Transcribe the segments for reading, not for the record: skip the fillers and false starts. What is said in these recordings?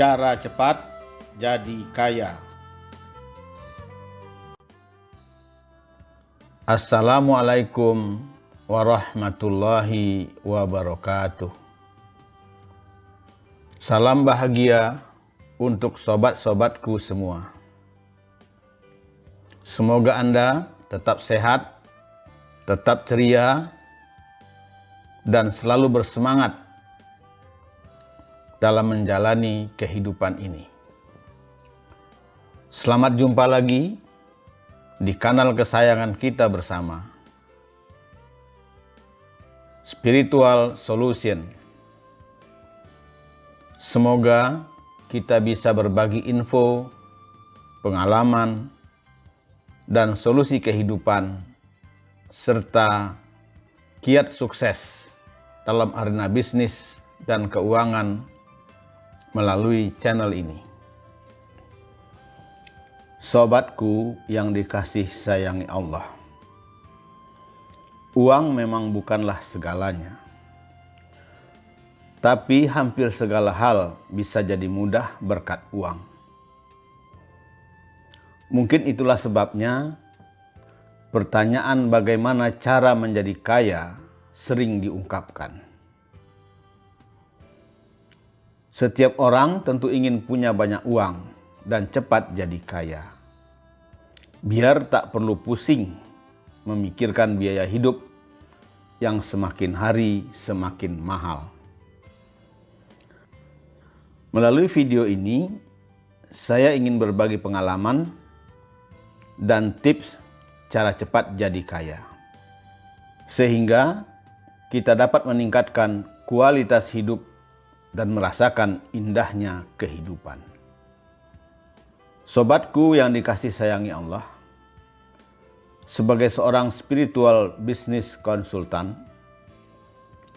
Cara cepat jadi kaya. Assalamualaikum warahmatullahi wabarakatuh. Salam bahagia untuk sobat-sobatku semua. Semoga Anda tetap sehat, tetap ceria, dan selalu bersemangat dalam menjalani kehidupan ini. Selamat jumpa lagi di kanal kesayangan kita bersama, Spiritual Solution. Semoga kita bisa berbagi info, pengalaman, dan solusi kehidupan, serta kiat sukses dalam arena bisnis dan keuangan melalui channel ini. Sobatku yang dikasih sayangi Allah, uang memang bukanlah segalanya, tapi hampir segala hal bisa jadi mudah berkat uang. Mungkin itulah sebabnya pertanyaan bagaimana cara menjadi kaya sering diungkapkan. Setiap orang tentu ingin punya banyak uang dan cepat jadi kaya, biar tak perlu pusing memikirkan biaya hidup yang semakin hari semakin mahal. Melalui video ini, saya ingin berbagi pengalaman dan tips cara cepat jadi kaya, sehingga kita dapat meningkatkan kualitas hidup dan merasakan indahnya kehidupan. Sobatku yang dikasih sayangi Allah, sebagai seorang spiritual business consultant,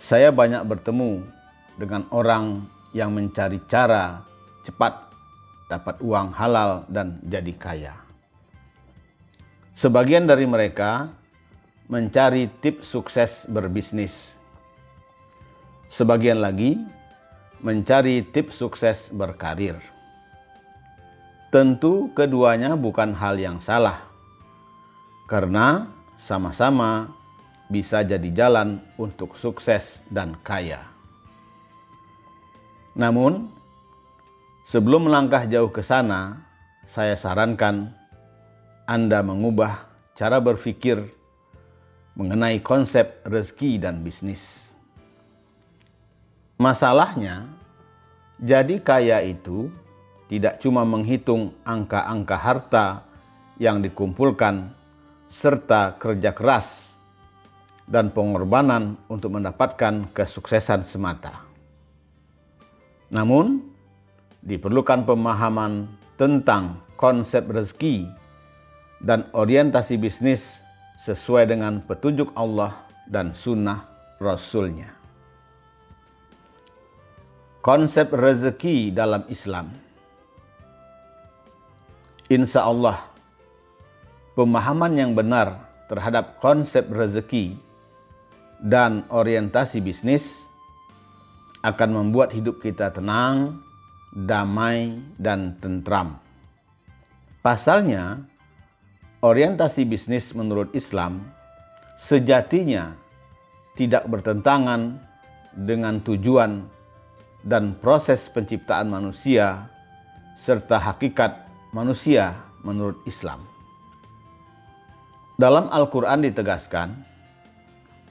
saya banyak bertemu dengan orang yang mencari cara cepat dapat uang halal dan jadi kaya. Sebagian dari mereka mencari tips sukses berbisnis. Sebagian lagi mencari tips sukses berkarir. Tentu keduanya bukan hal yang salah, karena sama-sama bisa jadi jalan untuk sukses dan kaya. Namun, sebelum melangkah jauh ke sana, saya sarankan Anda mengubah cara berpikir mengenai konsep rezeki dan bisnis. Masalahnya, jadi kaya itu tidak cuma menghitung angka-angka harta yang dikumpulkan serta kerja keras dan pengorbanan untuk mendapatkan kesuksesan semata. Namun, diperlukan pemahaman tentang konsep rezeki dan orientasi bisnis sesuai dengan petunjuk Allah dan sunnah Rasul-Nya. Konsep rezeki dalam Islam. Insya Allah, pemahaman yang benar terhadap konsep rezeki dan orientasi bisnis akan membuat hidup kita tenang, damai, dan tentram. Pasalnya, orientasi bisnis menurut Islam sejatinya tidak bertentangan dengan tujuan dan proses penciptaan manusia serta hakikat manusia menurut Islam. Dalam Al-Quran ditegaskan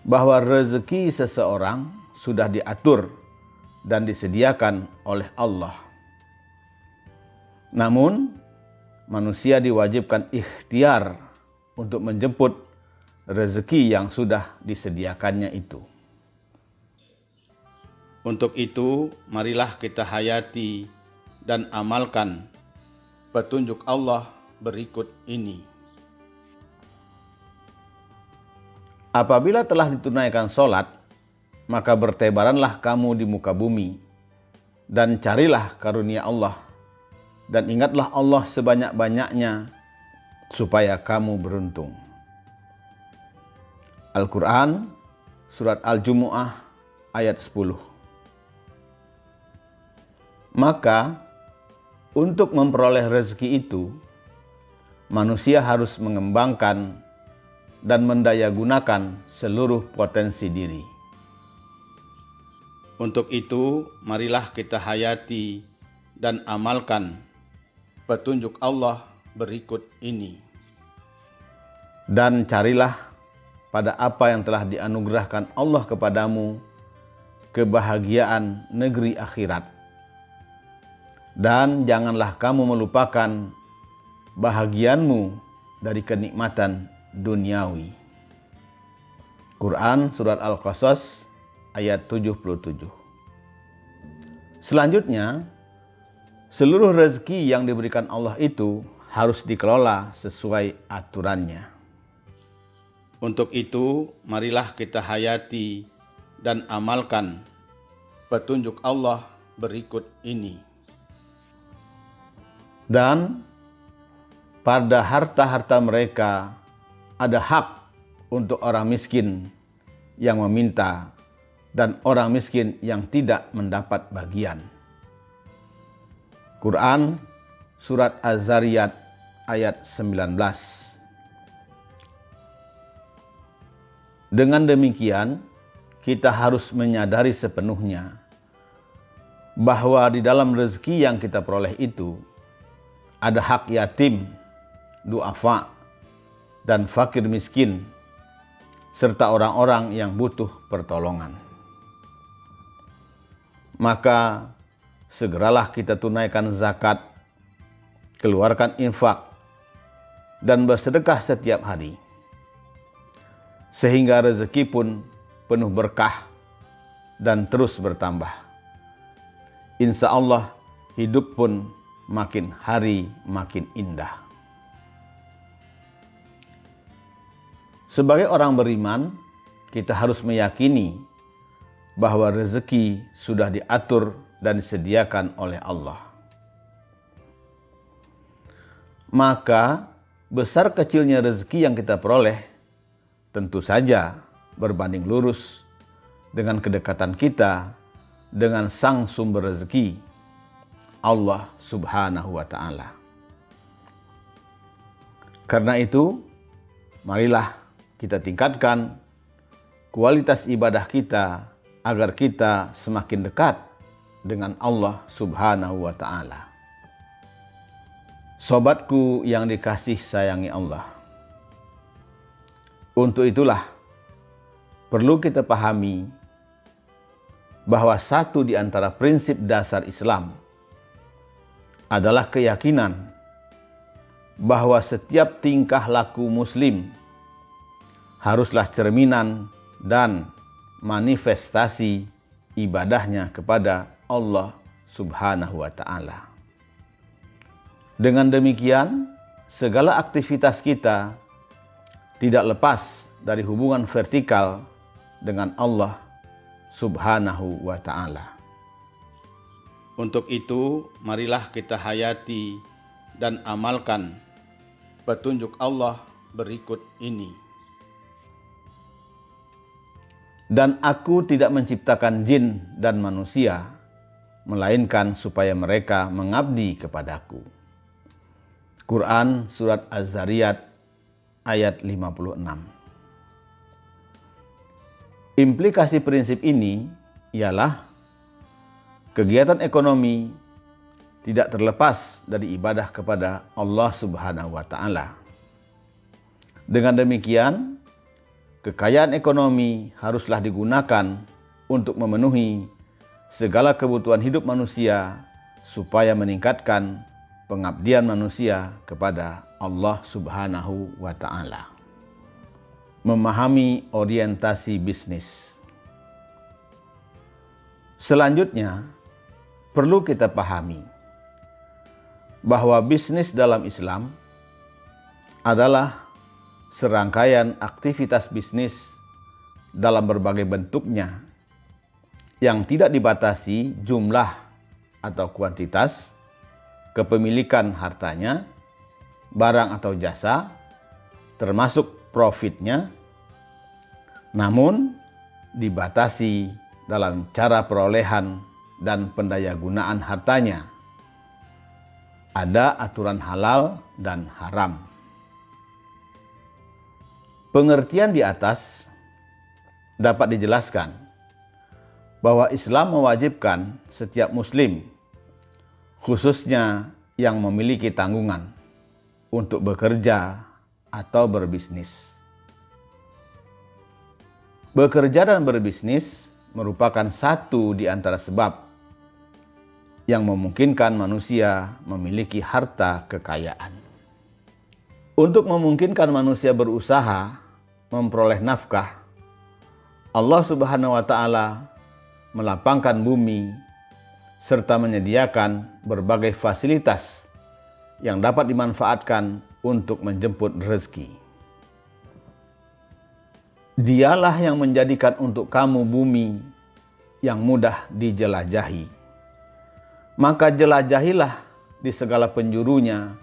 bahwa rezeki seseorang sudah diatur dan disediakan oleh Allah. Namun, manusia diwajibkan ikhtiar untuk menjemput rezeki yang sudah disediakannya itu. Untuk itu, marilah kita hayati dan amalkan petunjuk Allah berikut ini. Apabila telah ditunaikan sholat, maka bertebaranlah kamu di muka bumi, dan carilah karunia Allah, dan ingatlah Allah sebanyak-banyaknya, supaya kamu beruntung. Al-Quran, Surat Al-Jumu'ah, ayat 10. Maka, Untuk memperoleh rezeki itu, manusia harus mengembangkan dan mendayagunakan seluruh potensi diri. Untuk itu, marilah kita hayati dan amalkan petunjuk Allah berikut ini. Dan carilah pada apa yang telah dianugerahkan Allah kepadamu kebahagiaan negeri akhirat. Dan janganlah kamu melupakan bahagianmu dari kenikmatan duniawi. Quran Surat Al-Qasas ayat 77. Selanjutnya, seluruh rezeki yang diberikan Allah itu harus dikelola sesuai aturannya. Untuk itu, marilah kita hayati dan amalkan petunjuk Allah berikut ini. Dan pada harta-harta mereka ada hak untuk orang miskin yang meminta dan orang miskin yang tidak mendapat bagian. Quran Surat Az-Zariyat ayat 19. Dengan demikian, kita harus menyadari sepenuhnya bahwa di dalam rezeki yang kita peroleh itu ada hak yatim, duafa, dan fakir miskin, serta orang-orang yang butuh pertolongan. Maka segeralah kita tunaikan zakat, keluarkan infak, dan bersedekah setiap hari, sehingga rezeki pun penuh berkah dan terus bertambah. Insya Allah hidup pun makin hari makin indah. Sebagai orang beriman, kita harus meyakini bahwa rezeki sudah diatur dan disediakan oleh Allah. Maka besar kecilnya rezeki yang kita peroleh tentu saja berbanding lurus dengan kedekatan kita dengan sang sumber rezeki, Allah Subhanahu wa Ta'ala. Karena itu, marilah kita tingkatkan kualitas ibadah kita agar kita semakin dekat dengan Allah Subhanahu wa Ta'ala. Sobatku yang dikasih sayangi Allah, untuk itulah perlu kita pahami bahwa satu di antara prinsip dasar Islam adalah keyakinan bahwa setiap tingkah laku muslim haruslah cerminan dan manifestasi ibadahnya kepada Allah Subhanahu wa Ta'ala. Dengan demikian, segala aktivitas kita tidak lepas dari hubungan vertikal dengan Allah Subhanahu wa Ta'ala. Untuk itu, marilah kita hayati dan amalkan petunjuk Allah berikut ini. Dan aku tidak menciptakan jin dan manusia, melainkan supaya mereka mengabdi kepadaku. Quran Surat Az-Zariyat ayat 56. Implikasi prinsip ini ialah kegiatan ekonomi tidak terlepas dari ibadah kepada Allah Subhanahu wa Ta'ala. Dengan demikian, kekayaan ekonomi haruslah digunakan untuk memenuhi segala kebutuhan hidup manusia supaya meningkatkan pengabdian manusia kepada Allah Subhanahu wa Ta'ala. Memahami orientasi bisnis. Selanjutnya, perlu kita pahami bahwa bisnis dalam Islam adalah serangkaian aktivitas bisnis dalam berbagai bentuknya yang tidak dibatasi jumlah atau kuantitas, kepemilikan hartanya, barang atau jasa, termasuk profitnya, namun dibatasi dalam cara perolehan dan pendayagunaan hartanya. Ada aturan halal dan haram. Pengertian di atas dapat dijelaskan bahwa Islam mewajibkan setiap muslim, khususnya yang memiliki tanggungan, untuk bekerja atau berbisnis. Bekerja dan berbisnis merupakan satu di antara sebab yang memungkinkan manusia memiliki harta kekayaan. Untuk memungkinkan manusia berusaha memperoleh nafkah, Allah Subhanahu wa Ta'ala melapangkan bumi serta menyediakan berbagai fasilitas yang dapat dimanfaatkan untuk menjemput rezeki. Dialah yang menjadikan untuk kamu bumi yang mudah dijelajahi. Maka jelajahilah di segala penjurunya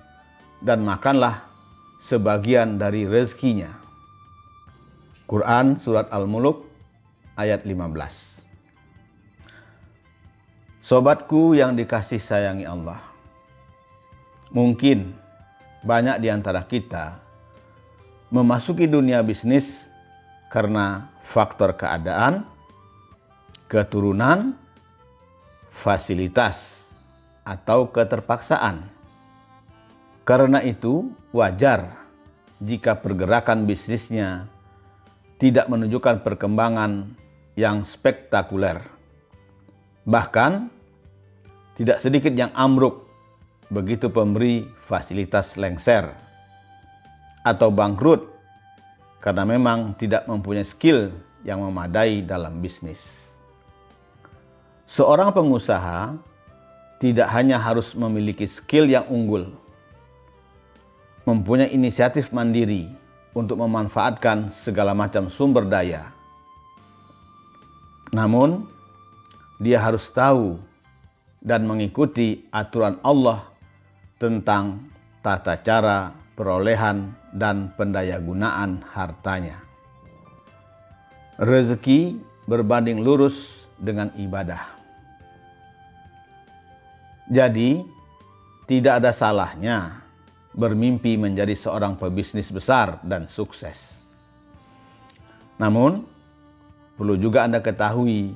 dan makanlah sebagian dari rezekinya. Quran Surat Al-Mulk ayat 15. Sobatku yang dikasih sayangi Allah, mungkin banyak di antara kita memasuki dunia bisnis karena faktor keadaan, keturunan, fasilitas, atau keterpaksaan. Karena itu wajar jika pergerakan bisnisnya tidak menunjukkan perkembangan yang spektakuler. Bahkan tidak sedikit yang ambruk begitu pemberi fasilitas lengser atau bangkrut karena memang tidak mempunyai skill yang memadai dalam bisnis. Seorang pengusaha tidak hanya harus memiliki skill yang unggul, mempunyai inisiatif mandiri untuk memanfaatkan segala macam sumber daya. Namun, dia harus tahu dan mengikuti aturan Allah tentang tata cara perolehan dan pendayagunaan hartanya. Rezeki berbanding lurus dengan ibadah. Jadi, tidak ada salahnya bermimpi menjadi seorang pebisnis besar dan sukses. Namun, perlu juga Anda ketahui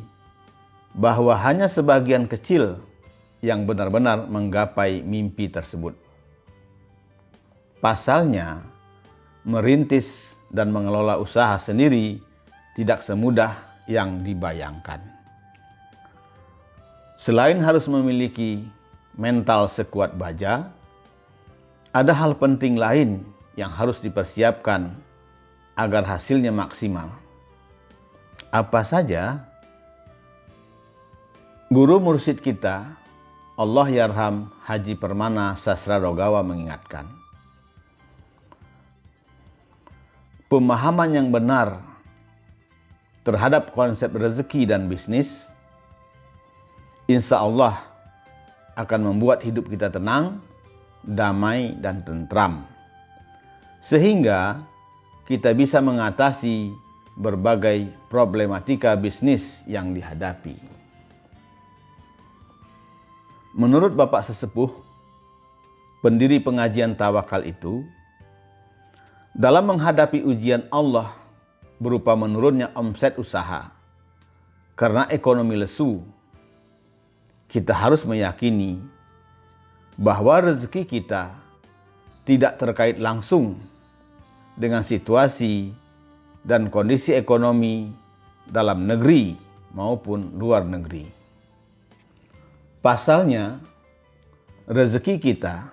bahwa hanya sebagian kecil yang benar-benar menggapai mimpi tersebut. Pasalnya, merintis dan mengelola usaha sendiri tidak semudah yang dibayangkan. Selain harus memiliki mental sekuat baja, ada hal penting lain yang harus dipersiapkan agar hasilnya maksimal. Apa saja? Guru mursyid kita, Allahyarham Haji Permana Sasradogawa mengingatkan, pemahaman yang benar terhadap konsep rezeki dan bisnis, insya Allah akan membuat hidup kita tenang, damai, dan tentram. Sehingga kita bisa mengatasi berbagai problematika bisnis yang dihadapi. Menurut Bapak Sesepuh, pendiri pengajian tawakal itu, dalam menghadapi ujian Allah berupa menurunnya omset usaha karena ekonomi lesu, kita harus meyakini bahwa rezeki kita tidak terkait langsung dengan situasi dan kondisi ekonomi dalam negeri maupun luar negeri. Pasalnya, rezeki kita,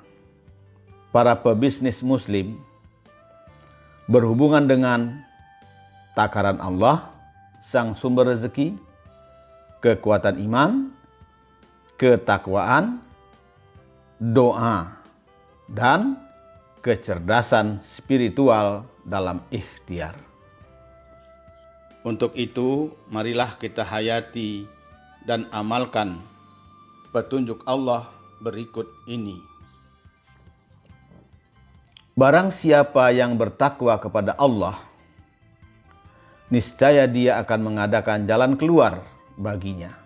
para pebisnis muslim, berhubungan dengan takaran Allah, sang sumber rezeki, kekuatan iman, ketakwaan, doa, dan kecerdasan spiritual dalam ikhtiar. Untuk itu, marilah kita hayati dan amalkan petunjuk Allah berikut ini. Barang siapa yang bertakwa kepada Allah, niscaya dia akan mengadakan jalan keluar baginya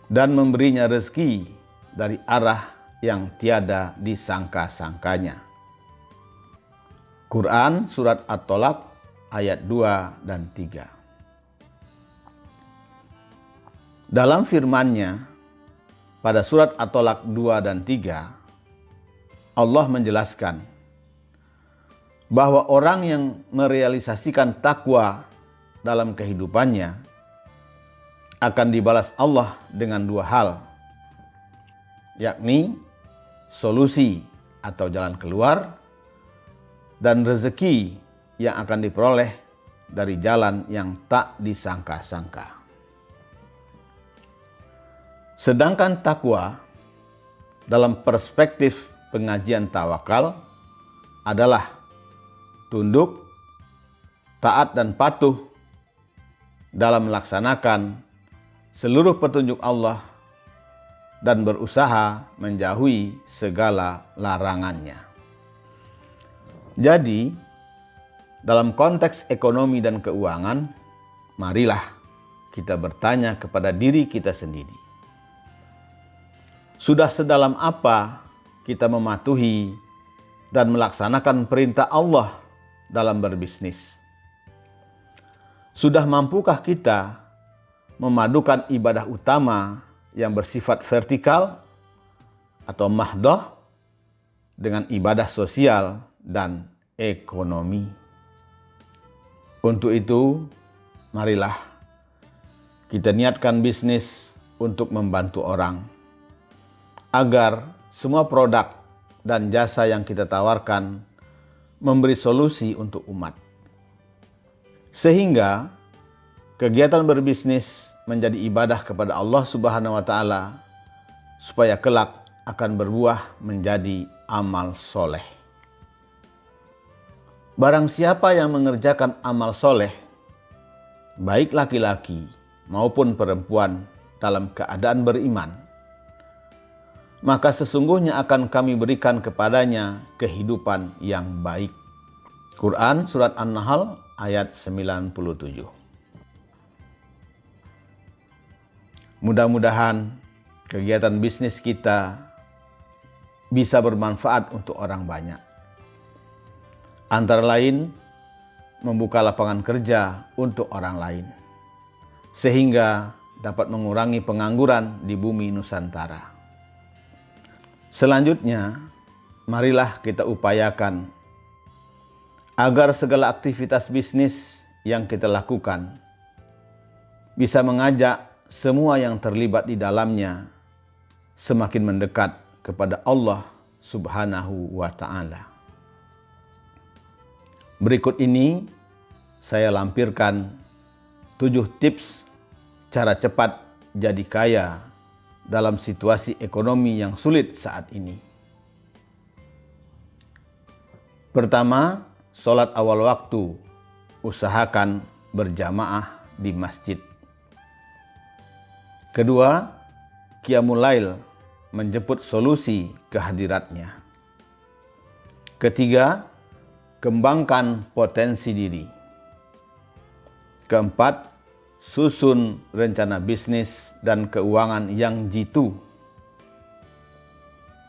dan memberinya rezeki dari arah yang tiada disangka-sangkanya. Quran Surat At-Tolaq ayat 2 dan 3. Dalam firman-Nya pada surat At-Tolaq 2 dan 3, Allah menjelaskan bahwa orang yang merealisasikan takwa dalam kehidupannya akan dibalas Allah dengan dua hal, yakni solusi atau jalan keluar dan rezeki yang akan diperoleh dari jalan yang tak disangka-sangka. Sedangkan takwa dalam perspektif pengajian tawakal adalah tunduk, taat dan patuh dalam melaksanakan seluruh petunjuk Allah dan berusaha menjauhi segala larangannya. Jadi, dalam konteks ekonomi dan keuangan, marilah kita bertanya kepada diri kita sendiri. Sudah sedalam apa kita mematuhi dan melaksanakan perintah Allah dalam berbisnis? Sudah mampukah kita memadukan ibadah utama yang bersifat vertikal atau mahdoh dengan ibadah sosial dan ekonomi? Untuk itu, marilah kita niatkan bisnis untuk membantu orang, agar semua produk dan jasa yang kita tawarkan memberi solusi untuk umat. Sehingga kegiatan berbisnis menjadi ibadah kepada Allah Subhanahu wa Ta'ala, supaya kelak akan berbuah menjadi amal soleh. Barang siapa yang mengerjakan amal soleh, baik laki-laki maupun perempuan dalam keadaan beriman, maka sesungguhnya akan kami berikan kepadanya kehidupan yang baik. Quran Surat An-Nahl ayat 97. Mudah-mudahan kegiatan bisnis kita bisa bermanfaat untuk orang banyak. Antara lain, membuka lapangan kerja untuk orang lain, sehingga dapat mengurangi pengangguran di bumi Nusantara. Selanjutnya, marilah kita upayakan agar segala aktivitas bisnis yang kita lakukan bisa mengajak semua yang terlibat di dalamnya semakin mendekat kepada Allah Subhanahu wa Ta'ala. Berikut ini saya lampirkan 7 tips cara cepat jadi kaya dalam situasi ekonomi yang sulit saat ini. Pertama, sholat awal waktu, usahakan berjamaah di masjid. Kedua, qiyamul lail, menjemput solusi kehadiratnya. Ketiga, kembangkan potensi diri. Keempat, susun rencana bisnis dan keuangan yang jitu.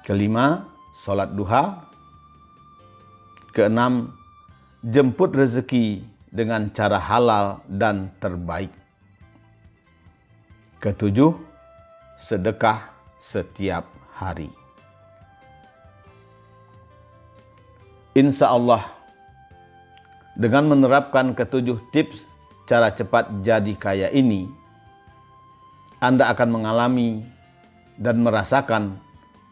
Kelima, sholat duha. Keenam, jemput rezeki dengan cara halal dan terbaik. Ketujuh, sedekah setiap hari. Insya Allah, dengan menerapkan ketujuh tips cara cepat jadi kaya ini, Anda akan mengalami dan merasakan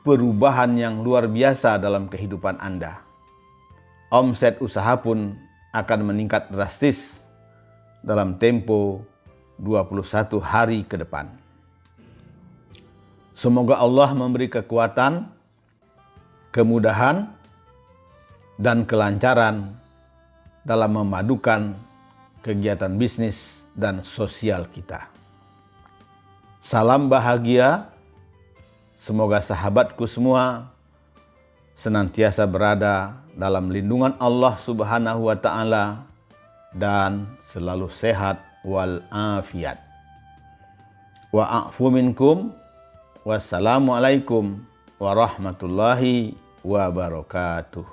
perubahan yang luar biasa dalam kehidupan Anda. Omset usaha pun akan meningkat drastis dalam tempo 21 hari ke depan. Semoga Allah memberi kekuatan, kemudahan, dan kelancaran dalam memadukan kegiatan bisnis dan sosial kita. Salam bahagia, semoga sahabatku semua senantiasa berada dalam lindungan Allah Subhanahu wa Ta'ala dan selalu sehat wal afiat. Wa'afu minkum, wassalamualaikum warahmatullahi wabarakatuh.